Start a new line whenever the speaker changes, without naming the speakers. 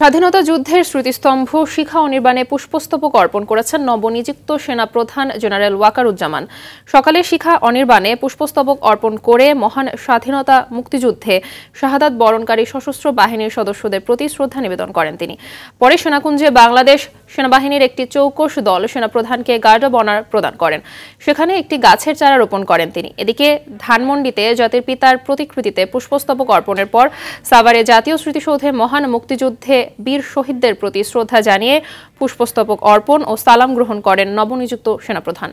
স্বাধীনতা যুদ্ধের স্মৃতিস্তম্ভ শিখা অনির্বাণে পুষ্পস্তবক অর্পণ করেছেন নবনিযুক্ত সেনাপ্রধান জেনারেল ওয়াকারুজ্জামান। সকালে শিখা অনির্বাণে পুষ্পস্তবক অর্পণ করে মহান স্বাধীনতা মুক্তিযুদ্ধে শাহাদাত বরণকারী সশস্ত্র বাহিনীর সদস্যদের প্রতি শ্রদ্ধা নিবেদন করেন তিনি। পরে সেনাকুঞ্জে বাংলাদেশ সেনাবাহিনীর একটি চৌকস দল সেনাপ্রধানকে গার্ড অব অনার প্রদান করেন। সেখানে একটি গাছের চারা রোপণ করেন তিনি। এদিকে ধানমন্ডিতে জাতির পিতার প্রতিকৃতিতে পুষ্পস্তবক অর্পণের পর সাভারে জাতীয় স্মৃতিসৌধে মহান মুক্তিযুদ্ধে বীর শহীদদের প্রতি শ্রদ্ধা জানিয়ে পুষ্পস্তবক অর্পণ ও সালাম গ্রহণ করেন নবনিযুক্ত সেনাপ্রধান।